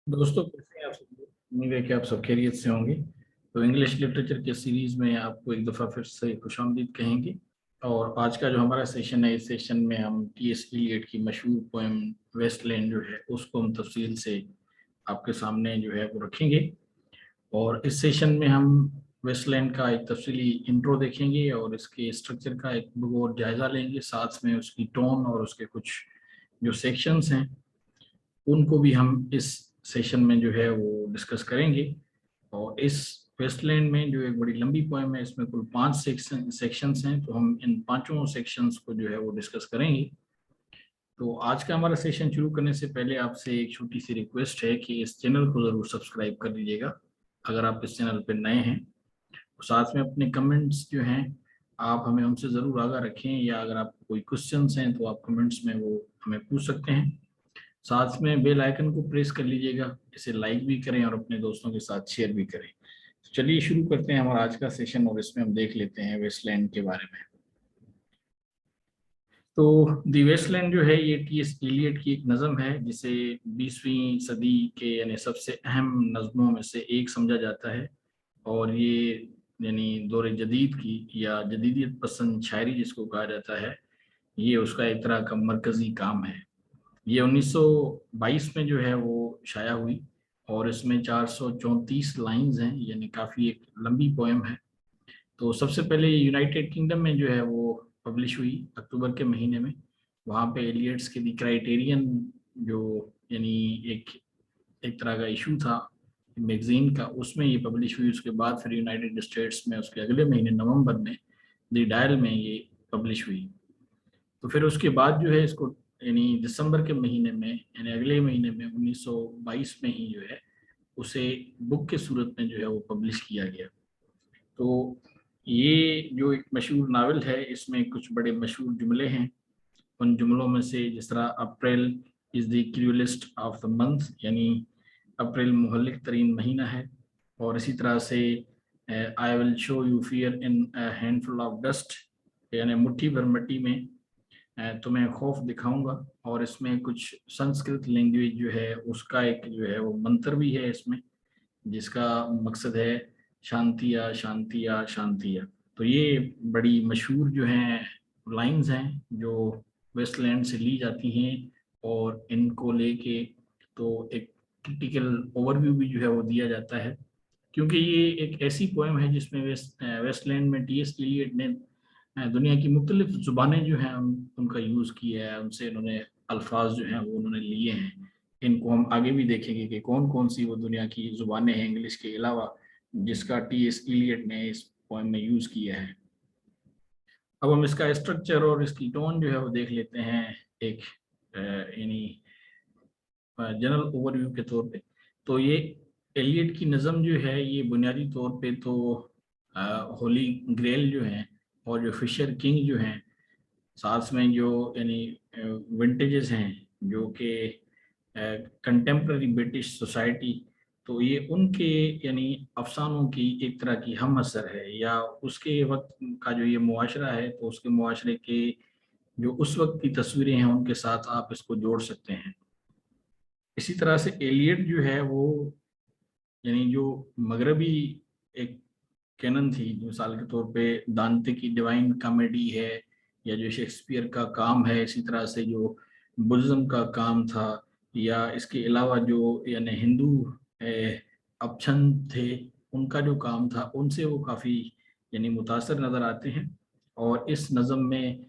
दोस्तों कैसे हैं आप सब लोग? उम्मीद है कि आप सब खैरियत से होंगे। तो इंग्लिश लिटरेचर के सीरीज में आपको एक दफ़ा फिर से खुशामदीद कहेंगे। और आज का जो हमारा सेशन है, इस सेशन में हम टी.एस. इलियट की मशहूर पोएम वेस्टलैंड जो है उसको हम तफसील से आपके सामने जो है वो रखेंगे। और इस सेशन में हम वेस्टलैंड का एक तफसीली इंट्रो देखेंगे और इसके स्ट्रक्चर का एक और जायज़ा लेंगे, साथ में उसकी टोन और उसके कुछ जो सेक्शंस हैं उनको भी हम इस सेशन में जो है वो डिस्कस करेंगे। और इस वेस्टलैंड में जो एक बड़ी लंबी पोएम है, इसमें कुल 5 सेक्शंस हैं, तो हम इन पांचों सेक्शंस को जो है वो डिस्कस करेंगे। तो आज का हमारा सेशन शुरू करने से पहले आपसे एक छोटी सी रिक्वेस्ट है कि इस चैनल को ज़रूर सब्सक्राइब कर लीजिएगा अगर आप इस चैनल पर नए हैं। तो साथ में अपने कमेंट्स जो हैं आप हमें उनसे ज़रूर आगाह रखें, या अगर आपको कोई क्वेश्चंस हैं तो आप कमेंट्स में वो हमें पूछ सकते हैं। साथ में बेल आइकन को प्रेस कर लीजिएगा, इसे लाइक भी करें और अपने दोस्तों के साथ शेयर भी करें। तो चलिए शुरू करते हैं हमारा आज का सेशन और इसमें हम देख लेते हैं वेस्टलैंड के बारे में। तो दी वेस्टलैंड जो है ये टी.एस. इलियट की एक नज़म है जिसे 20वीं सदी के यानी सबसे अहम नज़मों में से एक समझा जाता है। और ये यानी दौर जदीद की या जदीदियत पसंद शायरी जिसको कहा जाता है, ये उसका एक तरह का मरकज़ी काम है। ये 1922 में जो है वो शाया हुई और इसमें 434 लाइंस हैं, यानी काफ़ी एक लंबी पोएम है। तो सबसे पहले यूनाइटेड किंगडम में जो है वो पब्लिश हुई अक्टूबर के महीने में। वहाँ पे एलियट्स के दी क्राइटेरियन जो यानी एक एक तरह का इशू था मैगजीन का, उसमें ये पब्लिश हुई। उसके बाद फिर यूनाइटेड स्टेट्स में उसके अगले महीने नवंबर में दी डायल में ये पब्लिश हुई। तो फिर उसके बाद जो है इसको यानी दिसंबर के महीने में यानी अगले महीने में 1922 में ही जो है उसे बुक के सूरत में जो है वो पब्लिश किया गया। तो ये जो एक मशहूर नावल है, इसमें कुछ बड़े मशहूर जुमले हैं। उन जुमलों में से जिस तरह April is the cruelest of the month, यानी अप्रैल मुहल्लिक तरीन महीना है। और इसी तरह से I will show you fear in handful of dust, यानी मुट्ठी भर मिट्टी में तुम्हें खौफ दिखाऊंगा। और इसमें कुछ संस्कृत लैंग्वेज जो है उसका एक जो है वो मंत्र भी है इसमें, जिसका मकसद है शांतिया शांतिया शांतिया। तो ये बड़ी मशहूर जो हैं लाइंस हैं जो वेस्टलैंड से ली जाती हैं, और इनको लेके तो एक क्रिटिकल ओवरव्यू भी जो है वो दिया जाता है। क्योंकि ये एक ऐसी पोएम है जिसमें वेस्टलैंड में टी.एस. इलियट ने दुनिया की मुख्तलिफ ज़ुबानें जो हैं उनका यूज़ किया है, उनसे इन्होंने अल्फाज जो हैं वो उन्होंने लिए हैं। इनको हम आगे भी देखेंगे कि कौन कौन सी वो दुनिया की ज़ुबानें हैं इंग्लिश के अलावा जिसका टी.एस. इलियट ने इस पोएम में यूज़ किया है। अब हम इसका स्ट्रक्चर और इसकी टोन जो है वो देख लेते हैं एक यानी जनरल ओवरव्यू के तौर पे। तो ये एलियट की नज़म जो है ये बुनियादी तौर पे तो होली ग्रेल जो हैं और जो फिशर किंग जो हैं, साथ में जो यानी विंटेजेस हैं जो कि कंटेम्प्ररी ब्रिटिश सोसाइटी, तो ये उनके यानी अफसानों की एक तरह की हम असर है, या उसके वक्त का जो ये मुआशरा है तो उसके मुआशरे के जो उस वक्त की तस्वीरें हैं उनके साथ आप इसको जोड़ सकते हैं। इसी तरह से एलियट जो है वो यानी जो मगरबी एक कैनन थी, मिसाल के तौर पे दांते की डिवाइन कॉमेडी है, या जो शेक्सपियर का काम है, इसी तरह से जो बुद्धिज्म का काम था, या इसके अलावा जो यानी हिंदू अपछंद थे उनका जो काम था, उनसे वो काफ़ी यानी मुतासर नज़र आते हैं। और इस नज़म में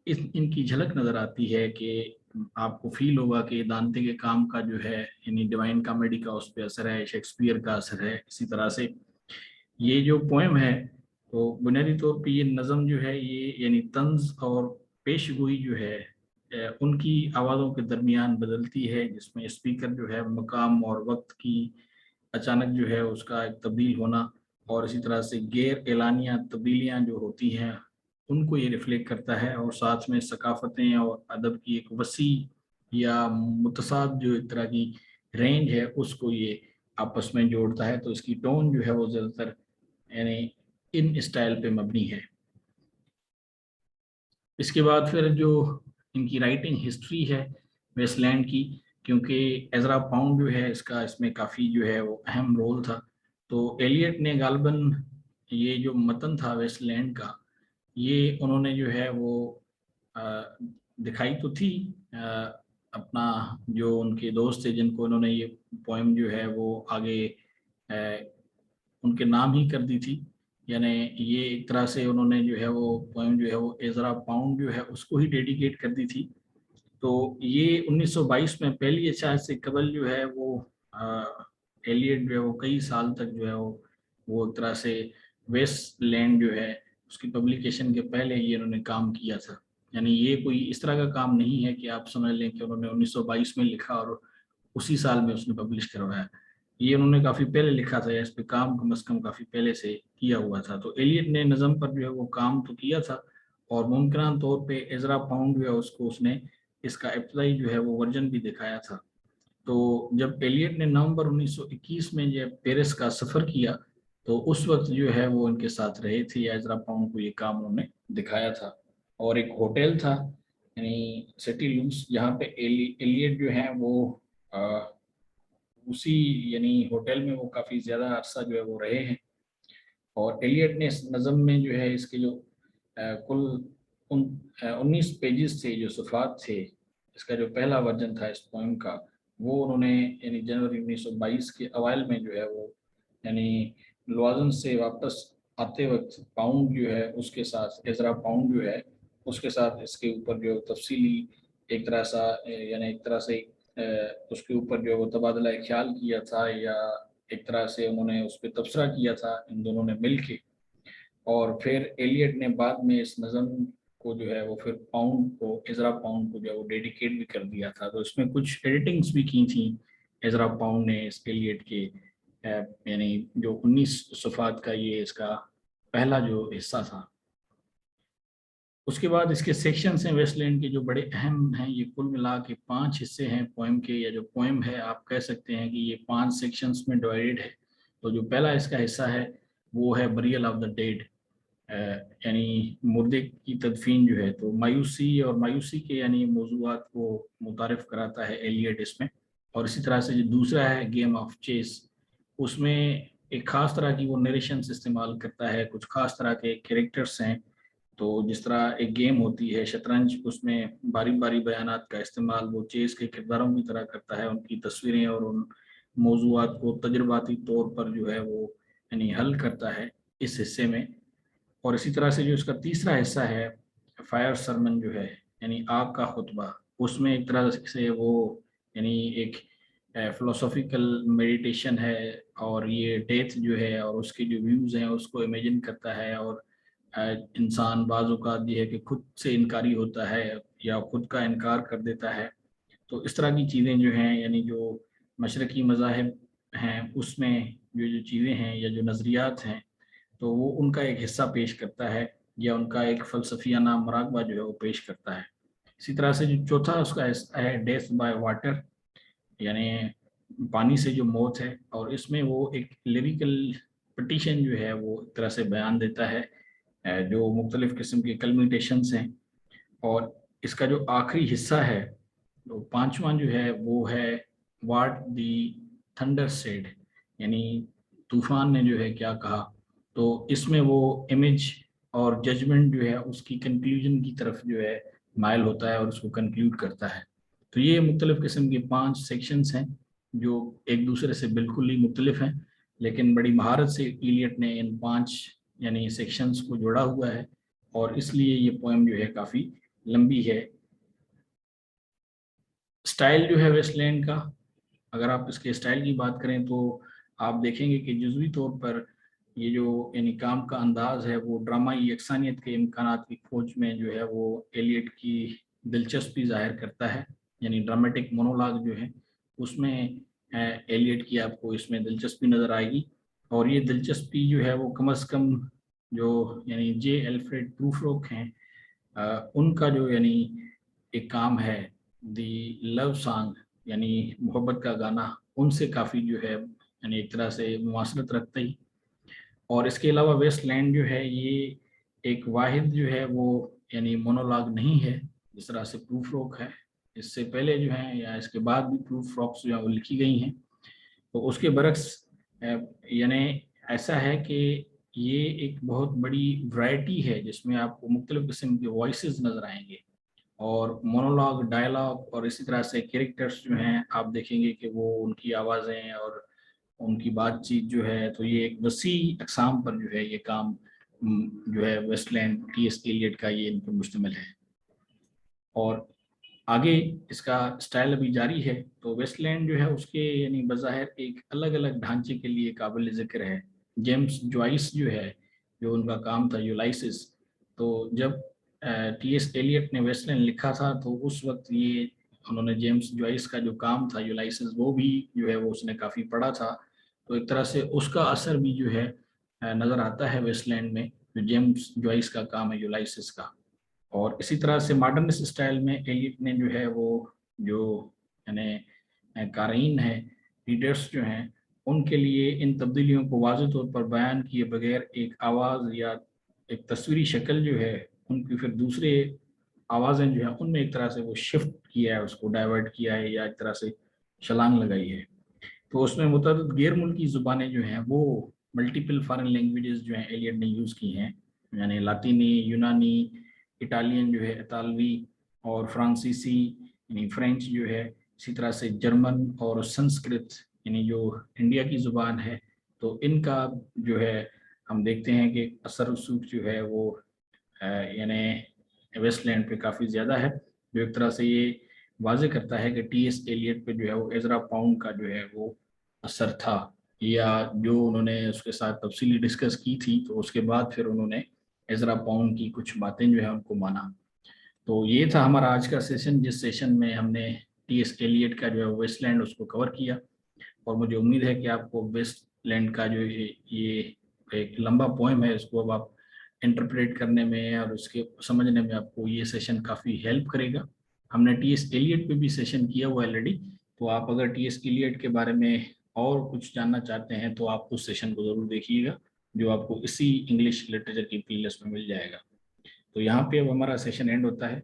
इनकी झलक नज़र आती है कि आपको फील होगा कि दांते के काम का जो है यानी डिवाइन कॉमेडी का उस पर असर है, शेक्सपियर का असर है। इसी तरह से ये जो पोएम है तो बुनियादी तौर पे ये नज़म जो है ये यानी तंज और पेशगोई जो है उनकी आवाज़ों के दरमियान बदलती है, जिसमें स्पीकर जो है मकाम और वक्त की अचानक जो है उसका एक तब्दील होना, और इसी तरह से गैर एलानिया तब्दीलियाँ जो होती हैं उनको ये रिफ्लेक्ट करता है। और साथ में सकाफ़तें और अदब की एक वसी या मुतसाद जो एक तरह की रेंज है उसको ये आपस में जोड़ता है। तो इसकी टोन जो है वो ज़्यादातर यानी इन स्टाइल पे मबनी है। इसके बाद फिर जो इनकी राइटिंग हिस्ट्री है वेस्टलैंड की, क्योंकि एजरा पाउंड जो है इसका इसमें काफ़ी जो है वो अहम रोल था। तो एलियट ने गालबन ये जो मतन था वेस्टलैंड का, ये उन्होंने जो है वो दिखाई तो थी अपना जो उनके दोस्त थे जिनको उन्होंने ये पोएम जो है वो आगे उनके नाम ही कर दी थी। यानी ये एक तरह से उन्होंने जो है वो पोएम जो है वो एजरा पाउंड जो है उसको ही डेडिकेट कर दी थी। तो ये 1922 में पहली अच्छा से कबल जो है वो एलियट जो है वो कई साल तक जो है वो एक तरह से वेस्ट लैंड जो है उसकी पब्लिकेशन के पहले ये उन्होंने काम किया था। यानी ये कोई इस तरह का काम नहीं है कि आप समझ लें कि उन्होंने 1922 में लिखा और उसी साल में उसने पब्लिश करवाया। ये उन्होंने काफ़ी पहले लिखा था, या इस पे काम कम से कम काफ़ी पहले से किया हुआ था। तो एलियट ने नज़म पर जो है वो काम तो किया था, और मुमकिन तौर पे एजरा पाउंड जो है उसको उसने इसका इब्तदाई जो है वो वर्जन भी दिखाया था। तो जब एलियट ने नवंबर 1921 में जब पेरिस का सफ़र किया, तो उस वक्त जो है वो उनके साथ रहे थे, एजरा पाउंड को ये काम उन्होंने दिखाया था। और एक होटल था यानी सिटी लूस, जहाँ पे एलियट जो है वो उसी यानी होटल में वो काफ़ी ज़्यादा अरसा जो है वो रहे हैं। और एलियट ने इस नज़म में जो है इसके जो कुल 19 पेजेस थे, जो सफ़ात थे, इसका जो पहला वर्जन था इस पोएम का, वो उन्होंने यानी जनवरी 1922 के अवाइल में जो है वो यानी लवाजन से वापस आते वक्त पाउंड जो है उसके साथ एजरा पाउंड जो है उसके साथ इसके ऊपर जो तफसीली एक तरह सा यानी एक तरह से उसके ऊपर जो वो तबादला ख्याल किया था, या एक तरह से उन्होंने उस पर तबसरा किया था इन दोनों ने मिल के। और फिर एलियट ने बाद में इस नज़म को जो है वो फिर पाउंड को एजरा पाउंड को जो है वो डेडिकेट भी कर दिया था। तो इसमें कुछ एडिटिंग्स भी की थी एजरा पाउंड ने इस एलियट के यानी जो 19 सफ़ात का ये इसका पहला जो हिस्सा था। उसके बाद इसके सेक्शंस हैं वेस्टलैंड के जो बड़े अहम हैं। ये कुल मिला के 5 हिस्से हैं पोएम के, या जो पोएम है आप कह सकते हैं कि ये 5 सेक्शंस में डिवाइडेड है। तो जो पहला इसका हिस्सा है वो है बरियल ऑफ द डेड, यानी मुर्दे की तदफीन जो है। तो मायूसी और मायूसी के यानी मौजूआत को मुतारिफ कराता है एलियट इसमें। और इसी तरह से जो दूसरा है गेम ऑफ चेस, उसमें एक ख़ास तरह की वो नरेशंस इस्तेमाल करता है, कुछ ख़ास तरह के कैरेक्टर्स हैं। तो जिस तरह एक गेम होती है शतरंज, उसमें बारी बारी बयानात का इस्तेमाल वो चेस के किरदारों की तरह करता है, उनकी तस्वीरें और उन मौजूआत को तजुर्बाती तौर पर जो है वो यानी हल करता है इस हिस्से में। और इसी तरह से जो इसका तीसरा हिस्सा है फायर सरमन जो है यानी आग का खुतबा, उसमें एक तरह से वो यानी एक फिलोसॉफिकल मेडिटेशन है, और ये डेथ जो है और उसके जो व्यूज़ हैं उसको इमेजिन करता है। और इंसान बाज़ औक़ात ये है कि खुद से इनकारी होता है या खुद का इनकार कर देता है। तो इस तरह की चीज़ें जो हैं यानी जो मशरक़ी मज़ाहिब हैं उसमें जो चीज़ें हैं या जो नज़रियात हैं, तो वो उनका एक हिस्सा पेश करता है, या उनका एक फ़लसफ़ियाना मुराक़बा जो है वो पेश करता है। इसी तरह से जो चौथा उसका हिस्सा है डेथ बाय वाटर, यानी पानी से जो मौत है। और इसमें वो एक लिरिकल पिटिशन जो है वो एक तरह से बयान देता है, जो मुख्तलिफ़ किस्म के कल्मिटेशंस हैं। और इसका जो आखिरी हिस्सा है, तो पांचवा जो है वो है व्हाट दी थंडर सेड, यानी तूफान ने जो है क्या कहा। तो इसमें वो इमेज और जजमेंट जो है उसकी कंक्लूजन की तरफ जो है माइल होता है और उसको कंक्लूड करता है। तो ये मुख्तलिफ़ किस्म के 5 सेक्शंस हैं जो एक दूसरे से बिल्कुल ही मुख्तलिफ हैं, लेकिन बड़ी महारत से इलियट ने इन 5 यानी सेक्शंस को जोड़ा हुआ है, और इसलिए ये पोएम जो है काफ़ी लंबी है। स्टाइल जो है वेस्टलैंड का, अगर आप इसके स्टाइल की बात करें तो आप देखेंगे कि जुज़वी तौर पर ये जो यानी काम का अंदाज़ है वो ड्रामाई यकसानियत के इम्कानात की खोज में जो है वो एलियट की दिलचस्पी ज़ाहिर करता है। यानी ड्रामेटिक मोनोलॉग जो है उसमें एलियट की आपको इसमें दिलचस्पी नज़र आएगी। और ये दिलचस्पी जो है वो कम अज़ कम जो यानी जे एल्फ्रेड प्रूफरोक हैं उनका जो यानी एक काम है दी लव सॉन्ग, यानी मोहब्बत का गाना, उनसे काफ़ी जो है यानी एक तरह से मुमासलत रखता ही। और इसके अलावा वेस्टलैंड जो है ये एक वाहिद जो है वो यानी मोनोलॉग नहीं है जिस तरह से प्रूफ रोक है। اس سے پہلے جو ہیں یا اس کے بعد بھی ٹرو فراکس جو ہیں وہ لکھی گئی ہیں. تو اس کے برعکس یعنی ایسا ہے کہ یہ ایک بہت بڑی ورائٹی ہے جس میں آپ کو مختلف قسم کے وائسز نظر آئیں گے، اور مونولاگ، ڈائلاگ اور اسی طرح سے کیریکٹرز جو ہیں آپ دیکھیں گے کہ وہ ان کی آوازیں اور ان کی بات چیت جو ہے، تو یہ ایک وسیع اقسام پر جو ہے یہ کام جو ہے waste land T S Eliot کا یہ ان پر مشتمل ہے. اور آگے اس کا سٹائل ابھی جاری ہے. تو ویسٹ لینڈ جو ہے اس کے یعنی بظاہر ایک الگ الگ ڈھانچے کے لیے قابل ذکر ہے. جیمز جوائس جو ہے، جو ان کا کام تھا یولائسس، تو جب ٹی ایس ایلیٹ نے ویسٹ لینڈ لکھا تھا تو اس وقت یہ انہوں نے جیمز جوائس کا جو کام تھا یولائسس وہ بھی جو ہے وہ اس نے کافی پڑھا تھا. تو ایک طرح سے اس کا اثر بھی جو ہے نظر آتا ہے ویسٹ لینڈ میں، جو جیمز جوائس کا کام ہے یولائسس کا. اور اسی طرح سے ماڈرنسٹ اسٹائل میں ایلیٹ نے جو ہے وہ جو یعنی قارئین ہیں، ریڈرز جو ہیں، ان کے لیے ان تبدیلیوں کو واضح طور پر بیان کیے بغیر ایک آواز یا ایک تصویری شکل جو ہے ان کی پھر دوسرے آوازیں جو ہیں ان میں ایک طرح سے وہ شفٹ کیا ہے، اس کو ڈائیورٹ کیا ہے یا ایک طرح سے چھلانگ لگائی ہے. تو اس میں متعدد غیر ملکی زبانیں جو ہیں وہ ملٹیپل فارن لینگویجز جو ہیں ایلیٹ نے یوز کی ہیں، یعنی لاطینی، یونانی، اٹالین جو ہے اطالوی، اور فرانسیسی یعنی فرینچ جو ہے، اسی طرح سے جرمن اور سنسکرت یعنی جو انڈیا کی زبان ہے. تو ان کا جو ہے ہم دیکھتے ہیں کہ اثر رسوخ جو ہے وہ یعنی ویسٹ لینڈ پہ کافی زیادہ ہے، جو ایک طرح سے یہ واضح کرتا ہے کہ ٹی ایس ایلیٹ پہ جو ہے وہ ایزرا پاؤنڈ کا جو ہے وہ اثر تھا، یا جو انہوں نے اس کے ساتھ تفصیلی ڈسکس کی تھی تو اس کے بعد پھر انہوں نے ایزرا پاؤنڈ کی کچھ باتیں جو ہیں ان کو مانا. تو یہ تھا ہمارا آج کا سیشن، جس سیشن میں ہم نے ٹی ایس ایلیٹ کا جو ہے ویسٹ لینڈ اس کو کور کیا. اور مجھے امید ہے کہ آپ کو ویسٹ لینڈ کا جو یہ ایک لمبا پوئم ہے اس کو اب آپ انٹرپریٹ کرنے میں اور اس کے سمجھنے میں آپ کو یہ سیشن کافی ہیلپ کرے گا. ہم نے ٹی ایس ایلیٹ پہ بھی سیشن کیا ہوا ہے آلریڈی، تو آپ اگر ٹی ایس ایلیٹ کے بارے میں اور کچھ جاننا چاہتے ہیں تو آپ اس سیشن کو ضرور دیکھیے گا، جو آپ کو اسی انگلش لٹریچر کی پلے لسٹ میں مل جائے گا. تو یہاں پہ اب ہمارا سیشن اینڈ ہوتا ہے.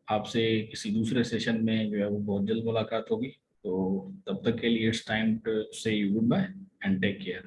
آپ سے کسی دوسرے سیشن میں جو ہے وہ بہت جلد ملاقات ہوگی. تو تب تک کے لیے it's time to say you goodbye and take care.